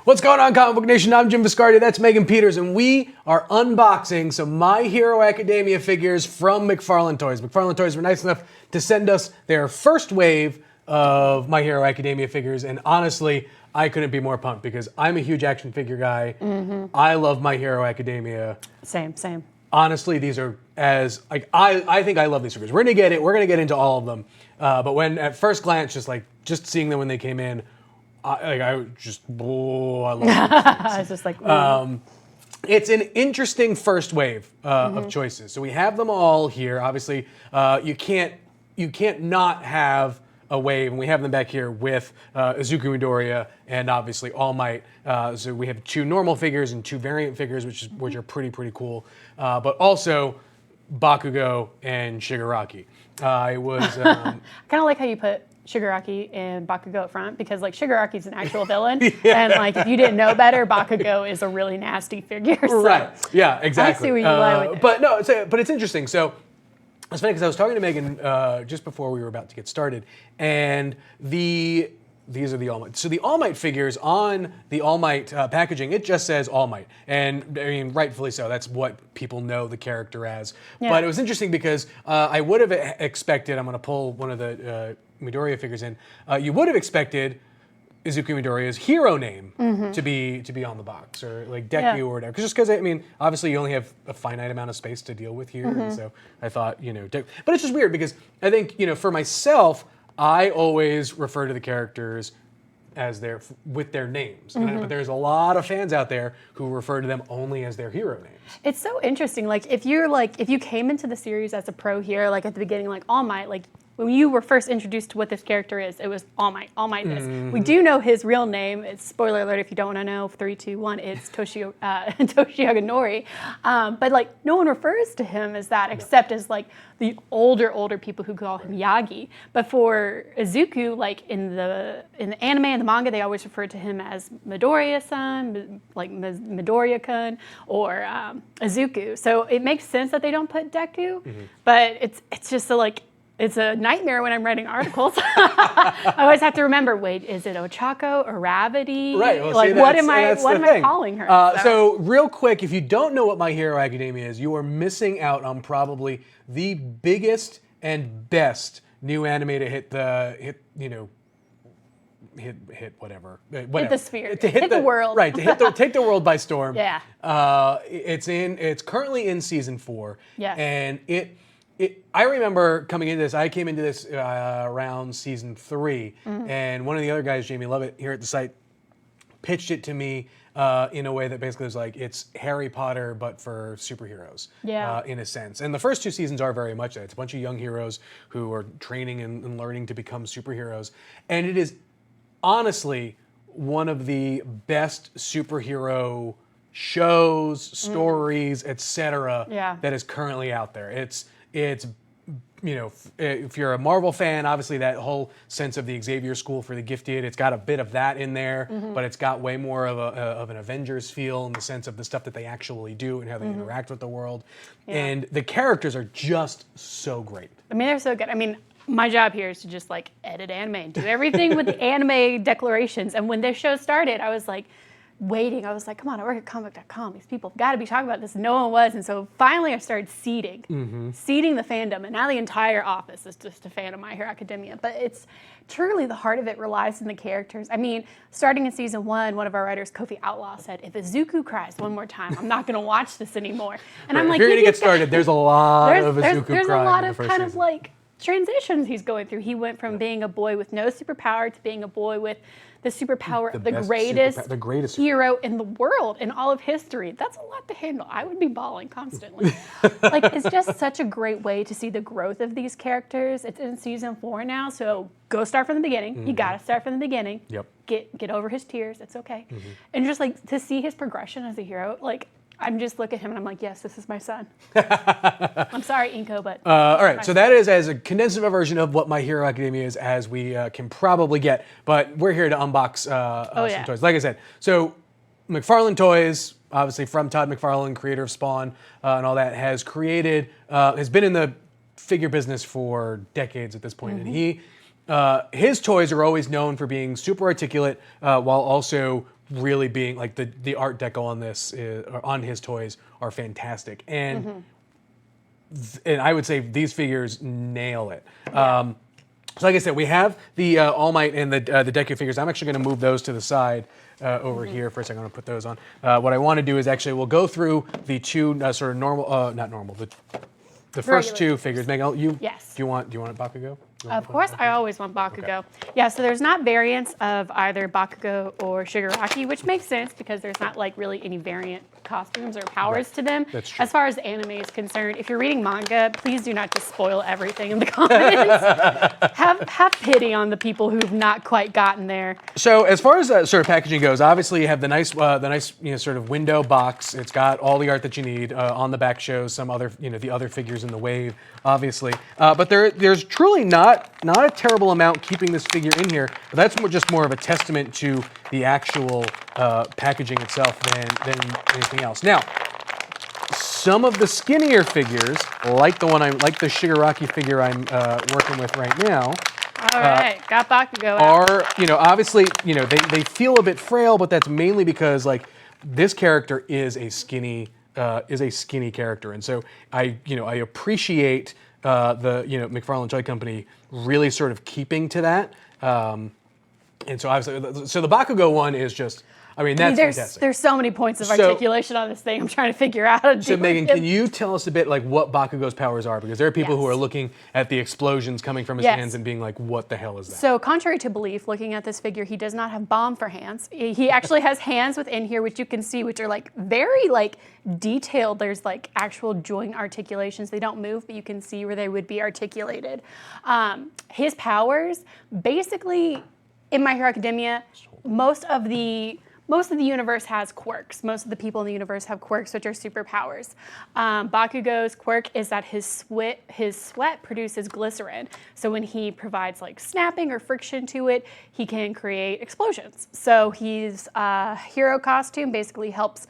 What's going on, Comic Book Nation? I'm Jim Viscardi, that's Megan Peters, and we are unboxing some My Hero Academia figures from McFarlane Toys. McFarlane Toys were nice enough to send us their first wave of My Hero Academia figures, and honestly, I couldn't be more pumped because I'm a huge action figure guy. I love My Hero Academia. Same. Honestly, these are I think I love these figures. We're gonna get into all of them, but when at first glance, just seeing them when they came in, I love it. I was just like, it's an interesting first wave of choices. So we have them all here. Obviously, you can't not have a wave, and we have them back here with Izuku Midoriya and obviously All Might. So we have two normal figures and two variant figures, which are pretty cool. But also Bakugo and Shigaraki. I was kind of like how you put Shigaraki and Bakugo up front, because like Shigaraki's an actual villain, and like if you didn't know better, Bakugo is a really nasty figure. So right? Yeah, exactly. I see where you lie with it. But no, but it's interesting. So it's funny because I was talking to Megan just before we were about to get started, and these are the All Might. So the All Might figures on the All Might packaging, it just says All Might. And I mean, rightfully so. That's what people know the character as. Yeah. But it was interesting because I would have expected, I'm going to pull one of the Midoriya figures in, you would have expected Izuku Midoriya's hero name to be on the box, or like Deku or whatever. Just because, I mean, obviously you only have a finite amount of space to deal with here. And so I thought, but it's just weird because I think, for myself, I always refer to the characters as with their names. But there's a lot of fans out there who refer to them only as their hero names. It's so interesting. Like if you came into the series as a pro hero, like at the beginning, like All Might, like when you were first introduced to what this character is, it was All Might this. We do know his real name. It's spoiler alert if you don't want to know. 3, 2, 1. It's Toshiyaga Nori. But like no one refers to him as that except as like the older people who call him Yagi. But for Izuku, like in the anime and the manga, they always refer to him as Midoriya-san, like Midoriya-kun, or Izuku. So it makes sense that they don't put Deku, but it's just it's a nightmare when I'm writing articles. I always have to remember, wait, is it Ochako or Ravity? Right. Well, like, see, what am I calling her? So real quick, if you don't know what My Hero Academia is, you are missing out on probably the biggest and best new anime to hit whatever. Hit the sphere. To hit the world. Right. Take the world by storm. Yeah. It's currently in season 4. Yes. And I remember coming into this. I came into this around season 3, and one of the other guys, Jamie Lovett, here at the site, pitched it to me in a way that basically was like, it's Harry Potter but for superheroes, in a sense. And the first 2 seasons are very much that. It's a bunch of young heroes who are training and learning to become superheroes, and it is honestly one of the best superhero shows, stories, etc. that is currently out there. It's if you're a Marvel fan, obviously that whole sense of the Xavier School for the Gifted, it's got a bit of that in there, but it's got way more of an Avengers feel in the sense of the stuff that they actually do and how they interact with the world. And the characters are just so great. I mean, they're so good. I mean, my job here is to just like edit anime and do everything with the anime declarations. And when this show started, I was like, waiting. I was like, come on, I work at Comicbook.com. These people have got to be talking about this. No one was. And so finally I started seeding the fandom. And now the entire office is just a fan of My Hero Academia. But it's truly the heart of it relies on the characters. I mean, starting in season 1, one of our writers, Kofi Outlaw, said, if Izuku cries one more time, I'm not going to watch this anymore. And I'm like, if you're going to get started, there's a lot of Izuku crying. There's a lot of kind of like transitions he's going through. He went from being a boy with no superpower to being a boy with the superpower of the greatest hero in the world, in all of history. That's a lot to handle. I would be bawling constantly. Like, it's just such a great way to see the growth of these characters. It's in season 4 now, so go start from the beginning. You gotta start from the beginning. Yep. Get over his tears. It's okay. And just like to see his progression as a hero, like I'm just look at him and I'm like, yes, this is my son. I'm sorry, Inko, but all right. So that is as a condensed version of what My Hero Academia is as we can probably get. But we're here to unbox some toys. Like I said, so McFarlane Toys, obviously from Todd McFarlane, creator of Spawn and all that, has been in the figure business for decades at this point, and his toys are always known for being super articulate while also really being like the art deco on this on his toys are fantastic, and and I would say these figures nail it. Yeah. So like I said, we have the All Might and the Deku figures. I'm actually going to move those to the side over here for a second. I'm going to put those on. What I want to do is actually we'll go through the two sort of normal, not normal, the first Regular two figures. Megan, you Yes. do you want a Bakugo? Of course, I always want Bakugo. Okay. Yeah, so there's not variants of either Bakugo or Shigaraki, which makes sense because there's not like really any variant costumes or powers to them. That's true. As far as the anime is concerned, if you're reading manga, please do not just spoil everything in the comments. have pity on the people who've not quite gotten there. So as far as sort of packaging goes, obviously you have the nice sort of window box. It's got all the art that you need. On the back shows some other the other figures in the wave, obviously. But there's truly not a terrible amount keeping this figure in here. But that's just more of a testament to the actual packaging itself than anything else. Now, some of the skinnier figures, like the Shigaraki figure I'm working with right now. All right, got Bakugo out. Are obviously they feel a bit frail, but that's mainly because like this character is a skinny character, and so I appreciate the McFarlane Toy Company really sort of keeping to that, and so obviously the Bakugo one is just. I mean, that's fantastic. There's so many points of articulation on this thing. I'm trying to figure out how to do it. So, Megan, can you tell us a bit like what Bakugo's powers are? Because there are people who are looking at the explosions coming from his hands and being like, what the hell is that? So, contrary to belief, looking at this figure, he does not have bomb for hands. He actually has hands within here, which you can see, which are like very like detailed. There's like actual joint articulations. They don't move, but you can see where they would be articulated. His powers, basically, in My Hero Academia, most of the universe has quirks. Most of the people in the universe have quirks, which are superpowers. Bakugo's quirk is that his sweat produces glycerin. So when he provides like snapping or friction to it, he can create explosions. So his hero costume basically helps.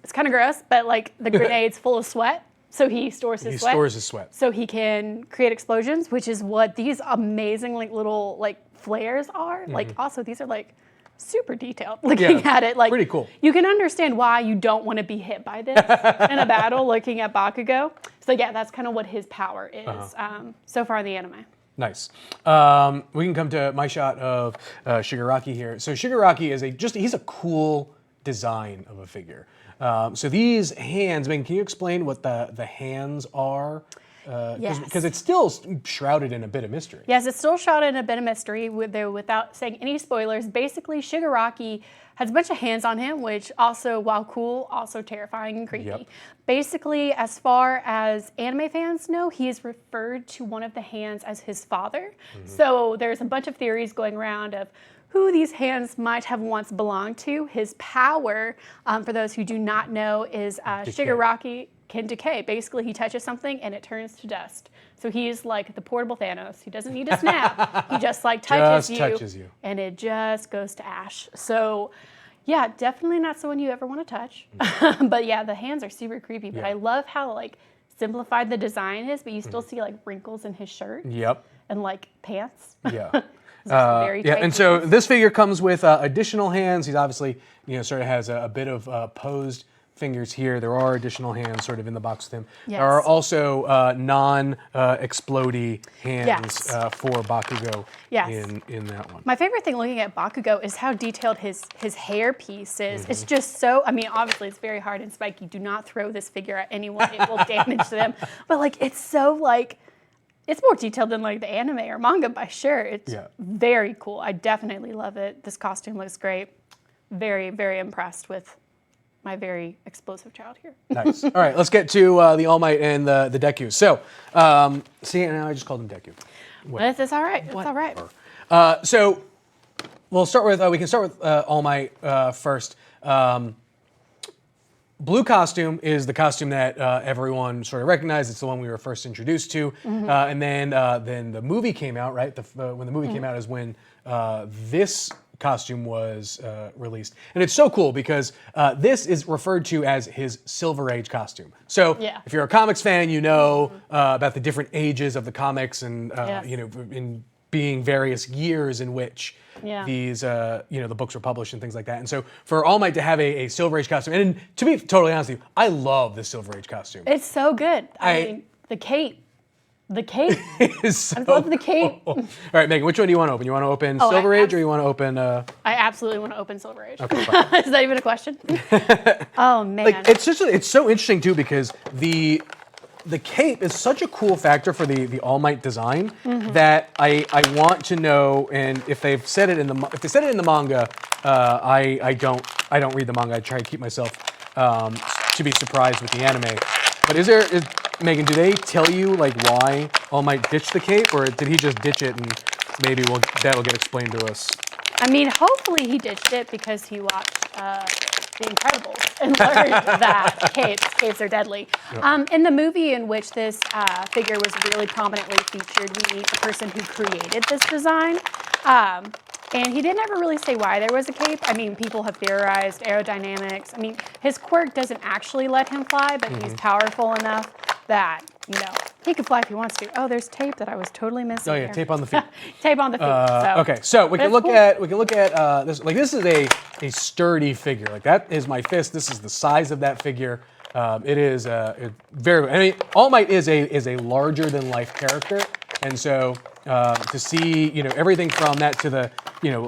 It's kind of gross, but like the grenade's full of sweat. So he stores his sweat. So he can create explosions, which is what these amazing like little like flares are. Mm-hmm. Like also these are like super detailed looking at it. Like pretty cool. You can understand why you don't want to be hit by this in a battle looking at Bakugo. So yeah, that's kind of what his power is so far in the anime. Nice. We can come to my shot of Shigaraki here. So Shigaraki is he's a cool design of a figure. So these hands, Megan, can you explain what the hands are? Yes. Because it's still shrouded in a bit of mystery. Yes, it's still shrouded in a bit of mystery. Without saying any spoilers, basically Shigaraki has a bunch of hands on him, which also, while cool, also terrifying and creepy. Yep. Basically, as far as anime fans know, he is referred to one of the hands as his father. Mm-hmm. So there's a bunch of theories going around of who these hands might have once belonged to. His power, for those who do not know, is Shigaraki can decay. Basically, he touches something and it turns to dust. So he's like the portable Thanos. He doesn't need to snap. He just like touches you and it just goes to ash. So yeah, definitely not someone you ever want to touch. But yeah, the hands are super creepy. But I love how like simplified the design is, but you still see like wrinkles in his shirt. Yep. And like pants. Yeah. And so this figure comes with additional hands. He's obviously, sort of has a bit of posed fingers here. There are additional hands sort of in the box with him. Yes. There are also non-explodey hands for Bakugo in that one. My favorite thing looking at Bakugo is how detailed his hair piece is. Mm-hmm. It's just so, obviously it's very hard and spiky. Do not throw this figure at anyone. It will damage them. But like, it's so like, it's more detailed than like the anime or manga by sure. It's very cool. I definitely love it. This costume looks great. Very, very impressed with my very explosive child here. Nice. All right, let's get to the All Might and the Deku. So, see, now I just called him Deku. It's all right. It's all right. So, we'll start with. We can start with All Might first. Blue costume is the costume that everyone sort of recognized. It's the one we were first introduced to, and then the movie came out. Right, when the movie came out is when this costume was released, and it's so cool because this is referred to as his Silver Age costume. So if you're a comics fan, you know about the different ages of the comics, and in being various years in which Yeah. these, the books were published and things like that. And so for All Might to have a Silver Age costume, and to be totally honest with you, I love the Silver Age costume. It's so good. I mean, the cape. The cape. So, I love the cape. All right, Megan, which one do you want to open? You want to open Silver Age or you want to open... I absolutely want to open Silver Age. Okay, fine. Is that even a question? Oh, man. Like, it's so interesting, too, because the cape is such a cool factor for the All Might design that I want to know, and if they've said it in the manga, I don't read the manga. I try to keep myself to be surprised with the anime. But Megan, do they tell you like why All Might ditched the cape, or did he just ditch it and maybe that'll get explained to us? I mean, hopefully he ditched it because he watched The Incredibles and learned that capes are deadly. Yep. In the movie in which this figure was really prominently featured, we meet the person who created this design. And he didn't ever really say why there was a cape. I mean, people have theorized aerodynamics. I mean, his quirk doesn't actually let him fly, but he's powerful enough that, he can fly if he wants to. Oh, there's tape that I was totally missing. Oh yeah, here. tape on the feet. Tape on the feet. Okay, so we can look cool. at this. Like, this is a sturdy figure. Like, that is my fist. This is the size of that figure. It is very. I mean, All Might is a larger than life character, and so to see everything from that to the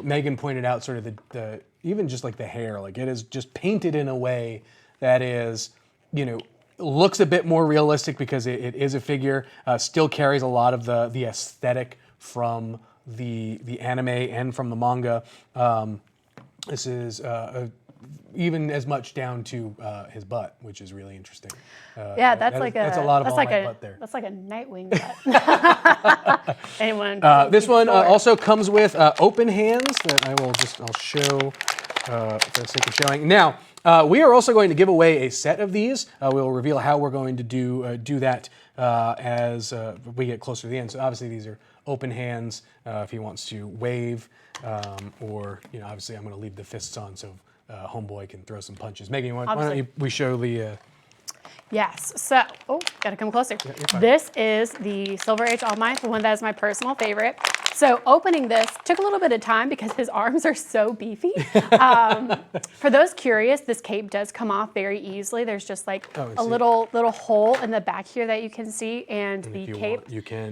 Megan pointed out sort of the even just like the hair, like it is just painted in a way that is looks a bit more realistic because it is a figure, still carries a lot of the aesthetic from the anime and from the manga. This is even as much down to his butt, which is really interesting. Yeah, that's a lot of All Might butt there. That's like a Nightwing butt. Anyone? This one also comes with open hands that I'll show for the sake of showing. Now, we are also going to give away a set of these. We'll reveal how we're going to do that as we get closer to the end. So obviously these are open hands if he wants to wave, or obviously I'm going to leave the fists on so Homeboy can throw some punches. Megan, why don't we show the... Yes. So, gotta come closer. Yeah, this is the Silver Age All Might, the one that is my personal favorite. So opening this took a little bit of time because his arms are so beefy. For those curious, this cape does come off very easily. There's just like a little hole in the back here that you can see, and the cape.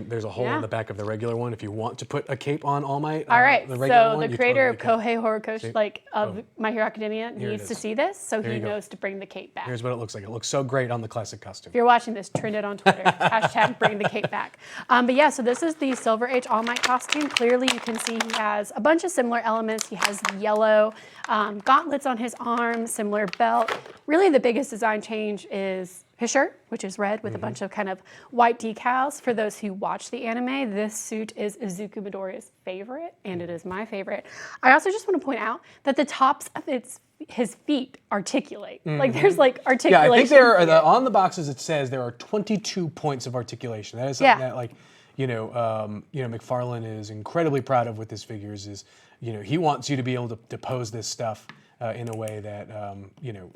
There's a hole in the back of the regular one if you want to put a cape on All Might. All right. The regular one, the creator of totally Kohei Horikoshi, of My Hero Academia, needs to see this, so he knows to bring the cape back. Here's what it looks like. It looks so great on the classic costume. If you're watching this, trend it on Twitter. Hashtag bring the cape back. But yeah, so this is the Silver Age All Might costume. Clearly you can see he has a bunch of similar elements. He has the yellow gauntlets on his arms, similar belt. Really the biggest design change is his shirt, which is red with a bunch of kind of white decals. For those who watch the anime, this suit is Izuku Midoriya's favorite, and it is my favorite. I also just want to point out that the tops of his feet articulate. Like there's like articulation. Yeah, I think there are on the boxes it says there are 22 points of articulation. That is something that like McFarlane is incredibly proud of with his figures. Is he wants you to be able to pose this stuff in a way that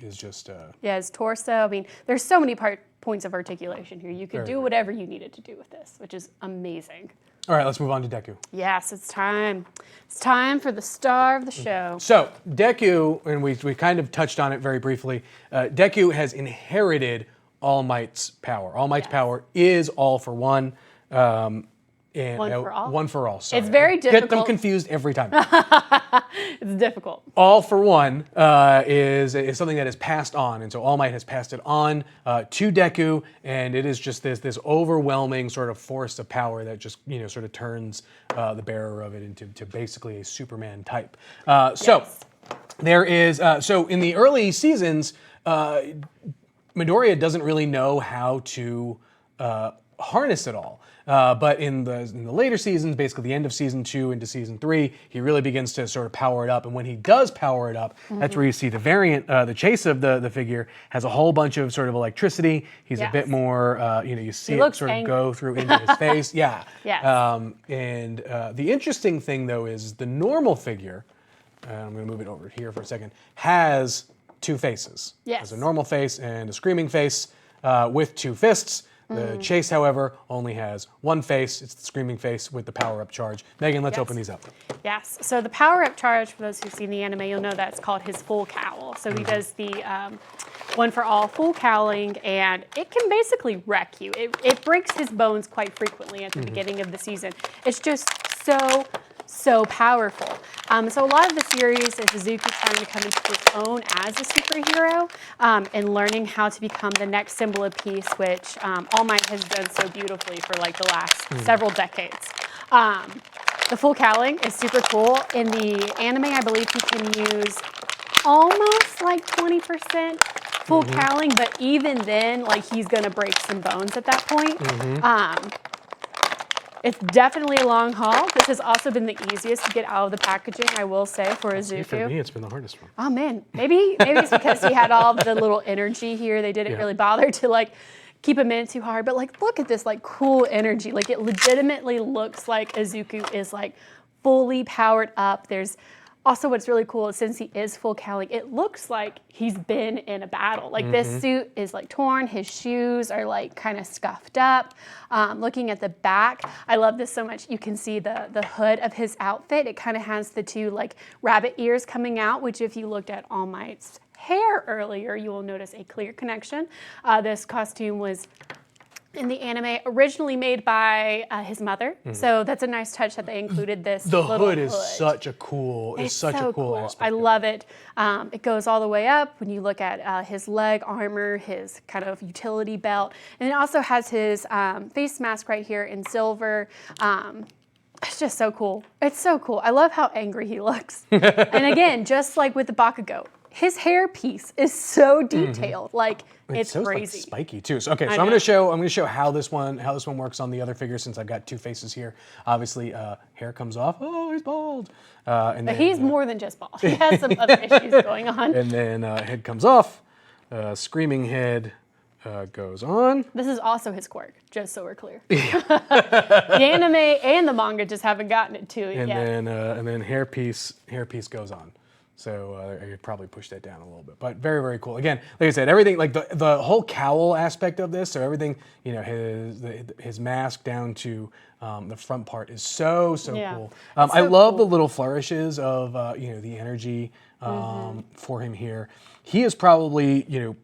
is just his torso. I mean, there's so many points of articulation here. You could do whatever you needed to do with this, which is amazing. All right, let's move on to Deku. Yes, it's time. It's time for the star of the show. So Deku, and we kind of touched on it very briefly. Deku has inherited All Might's power. All Might's power is all for one. And one for all? One for all, sorry. It's very difficult. Get them confused every time. It's difficult. All for one is something that is passed on, and so All Might has passed it on to Deku, and it is just this overwhelming sort of force of power that just sort of turns the bearer of it into basically a Superman type. So there is so in the early seasons, Midoriya doesn't really know how to harness it all. But in the later seasons, basically the end of season 2 into season 3, he really begins to sort of power it up. And when he does power it up, that's where you see the variant, the chase of the figure has a whole bunch of sort of electricity. He's a bit more, you see it sort of go through into his face. Yeah. Yes. And the interesting thing though is the normal figure, I'm going to move it over here for a second, has two faces. Yes. Has a normal face and a screaming face with two fists. The Chase, however, only has one face. It's the screaming face with the power-up charge. Megan, let's open these up. Yes. So the power-up charge, for those who've seen the anime, you'll know that's called his full cowl. So he does the one for all full cowling, and it can basically wreck you. It breaks his bones quite frequently at the beginning of the season. It's just so powerful. So a lot of the series is Izuku trying to come into his own as a superhero and learning how to become the next symbol of peace, which All Might has done so beautifully for like the last several decades. The full cowling is super cool. In the anime, I believe he can use almost like 20% full cowling, but even then, like he's gonna break some bones at that point. It's definitely a long haul. This has also been the easiest to get out of the packaging, I will say, for Izuku. For me, it's been the hardest one. Oh man, maybe it's because he had all the little energy here. They didn't really bother to like keep him in too hard. But like, look at this like cool energy. Like it legitimately looks like Izuku is like fully powered up. There's also what's really cool is since he is full cowling, it looks like he's been in a battle. Like this suit is like torn, his shoes are like kind of scuffed up. Looking at the back, I love this so much. You can see the hood of his outfit. It kind of has the two like rabbit ears coming out, which if you looked at All Might's hair earlier, you will notice a clear connection. This costume was in the anime, originally made by his mother. So that's a nice touch that they included this. The hood is such a cool, aspect. I love it. It goes all the way up when you look at his leg armor, his kind of utility belt. And it also has his face mask right here in silver. It's just so cool. It's so cool. I love how angry he looks. And again, just like with the Bakugo, his hair piece is so detailed. Like it's so crazy. Like spiky too. So, okay, so I'm going to show how this one works on the other figure since I've got two faces here. Obviously, hair comes off. Oh, he's bald. And But then, he's more than just bald. He has some other issues going on. And then head comes off. Screaming head goes on. This is also his quirk, just so we're clear. The anime and the manga just haven't gotten it to it yet. And then hair piece goes on. So I could probably push that down a little bit, but very, very cool. Again, like I said, everything like the whole cowl aspect of this, so everything, you know, his mask down to the front part is so cool. I love the little flourishes of you know, the energy for him here. He is probably, you know,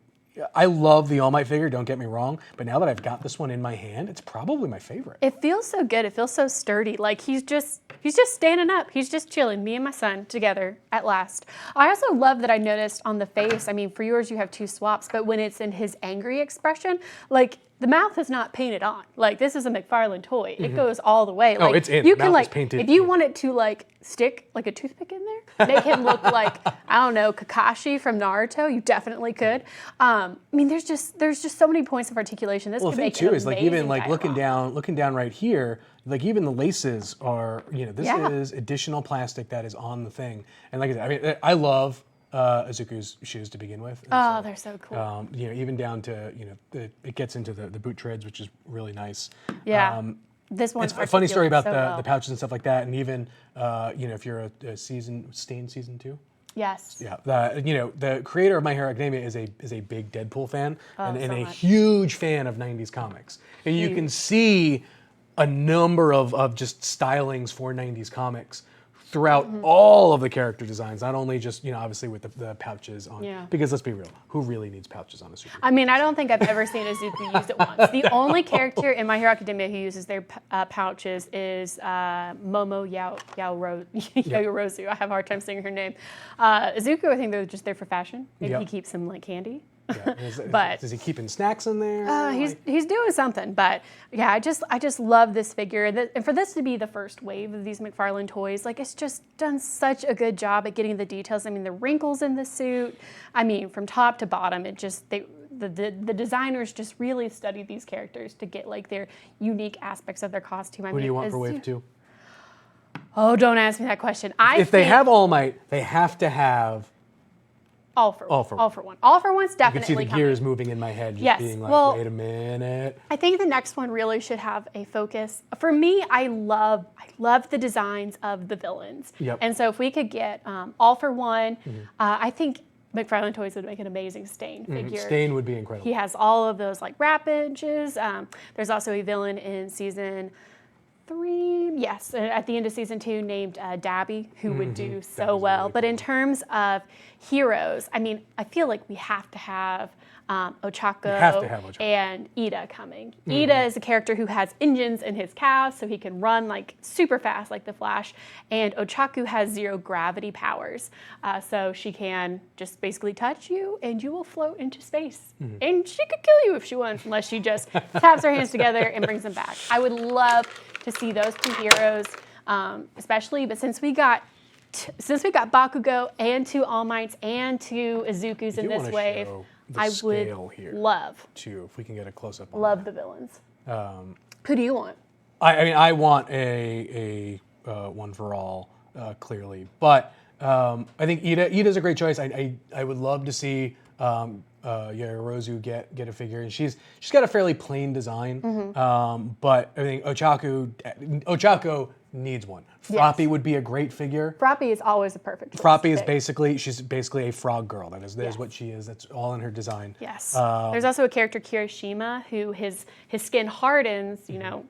I love the All Might figure, don't get me wrong, but now that I've got this one in my hand, it's probably my favorite. It feels so good. It feels so sturdy. Like he's just standing up. He's just chilling, me and my son together at last. I also love that I noticed on the face, I mean, for yours you have two swaps, but when it's in his angry expression, like the mouth is not painted on. Like this is a McFarlane toy. It goes all the way. Like, it's in. You Mouth can like, is painted. if you want it to like stick like a toothpick in there, make him look like, I don't know, Kakashi from Naruto, you definitely could. I mean, there's just so many points of articulation. This Well, could the thing make too an is like even like amazing looking down right here, like even the laces are, you know, this Yeah. is additional plastic that is on the thing. And like I said, I mean, I love Izuku's shoes to begin with. And Oh, they're so cool. you know, even down to, you know, it gets into the boot treads, which is really nice. Yeah. This one's It's a funny story about articulated so the pouches and stuff like that, and even you know, if you're a season 2. Yes. Yeah, you know, the creator of My Hero Academia is a big Deadpool fan and so a much. huge fan of 90s comics. And you can see a number of just stylings for 90s comics throughout all of the character designs, not only just, you know, obviously with the pouches on, because let's be real, who really needs pouches on a superhero? I mean, I don't think I've ever seen Izuku use it once. The only character in My Hero Academia who uses their pouches is Momo Yaoyorozu. I have a hard time saying her name. Izuku, I think they're just there for fashion. Maybe he keeps some like candy. Yeah. But Is he keeping snacks in there? he's doing something. But yeah, I just love this figure, and for this to be the first wave of these McFarlane toys, like it's just done such a good job at getting the details. I mean, the wrinkles in the suit. I mean, from top to bottom, it just the designers just really studied these characters to get like their unique aspects of their costume. Who do you want for wave 2? Oh, don't ask me that question. If they have All Might, they have to have All for one. All for one's I can definitely see the coming. gears moving in my head, just Yes, being like, well, wait a minute. I think the next one really should have a focus. For me, I love the designs of the villains. Yep. And so if we could get All for One, I think McFarlane Toys would make an amazing Stain figure. Stain would be incredible. He has all of those like rampages. There's also a villain in season 3, yes, at the end of season 2, named Dabby, who would do so well. Really but in terms of heroes, I mean, I feel like we have to have Ochako and Ida coming. Ida is a character who has engines in his calves, so he can run like super fast like the Flash. And Ochako has 0 gravity powers, so she can just basically touch you and you will float into space. And she could kill you if she wants, unless she just taps her hands together and brings them back. I would love to see those 2 heroes, especially. But since we got Bakugo and 2 All Mights and 2 Izukus in this wave, I would love to, if we can get a close up. Love the villains. Who do you want? I mean, I want a one for all, clearly, but I think Ida's a great choice. I would love to see Yorozu get a figure, and she's got a fairly plain design, but I think Ochako needs one. Froppy would be a great figure. Froppy is always a perfect choice. Froppy is she's basically a frog girl. That is what she is. That's all in her design. Yes. There's also a character, Kirishima, who his skin hardens, you know,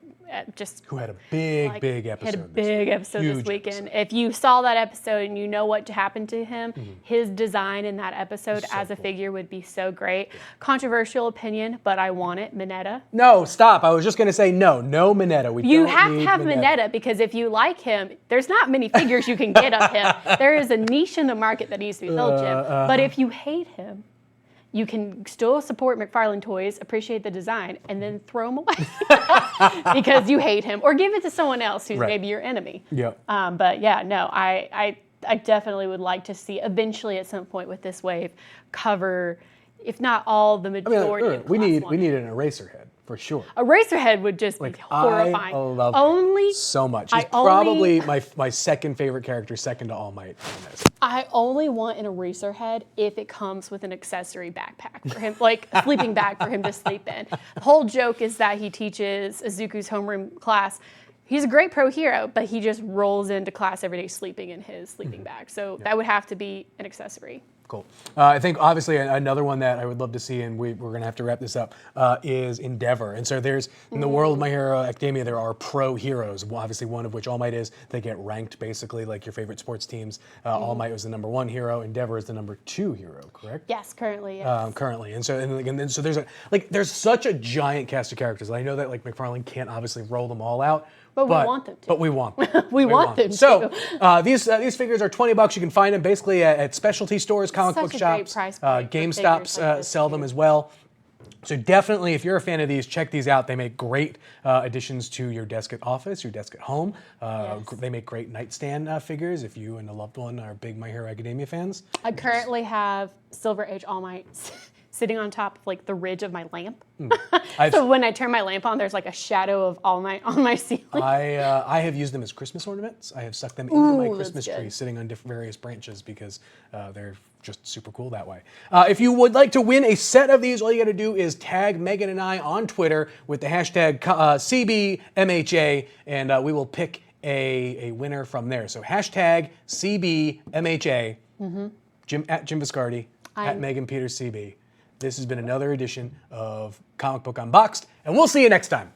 just who had a big episode. Had a big episode this weekend. If you saw that episode and you know what happened to him, his design in that episode as a figure would be so great. Controversial opinion, but I want it. Mineta. No, stop. I was just going to say no Mineta. You have to have Mineta, because if you like him, there's not many figures you can get of him. There is a niche in the market that needs to be filled, Jim. But if you hate him, you can still support McFarlane Toys, appreciate the design, and then throw him away because you hate him, or give it to someone else who's maybe your enemy. Yep. But yeah, no, I definitely would like to see eventually at some point with this wave cover, if not all, the majority. We need an eraser head. For sure. Eraserhead would just be horrifying. I love him so much. He's probably my second favorite character, second to All Might in this. I only want an Eraserhead if it comes with an accessory backpack for him, like a sleeping bag for him to sleep in. The whole joke is that he teaches Izuku's homeroom class. He's a great pro hero, but he just rolls into class every day sleeping in his sleeping bag. So that would have to be an accessory. Cool. I think obviously another one that I would love to see, and we're going to have to wrap this up, is Endeavor. And so there's, in the world of My Hero Academia, there are pro heroes, obviously one of which All Might is. They get ranked basically like your favorite sports teams. All Might was the #1 hero. Endeavor is the #2 hero, correct? Yes, currently, yes. Currently. And so there's there's such a giant cast of characters. I know that like McFarlane can't obviously roll them all out. But we want them to. But we want them. we want them to. So these figures are $20. You can find them basically at specialty stores, comic book shops, GameStops sell them as well. So definitely, if you're a fan of these, check these out. They make great additions to your desk at office, your desk at home. They make great nightstand figures if you and a loved one are big My Hero Academia fans. I currently have Silver Age All Might sitting on top of like the ridge of my lamp. So when I turn my lamp on, there's like a shadow of All Might on my ceiling. I have used them as Christmas ornaments. I have stuck them into my Christmas tree, sitting on various branches because they're just super cool that way. If you would like to win a set of these, all you got to do is tag Megan and I on Twitter with the hashtag CBMHA, and we will pick a winner from there. So hashtag CBMHA, Jim Viscardi, at Megan Peters CB. This has been another edition of Comic Book Unboxed, and we'll see you next time.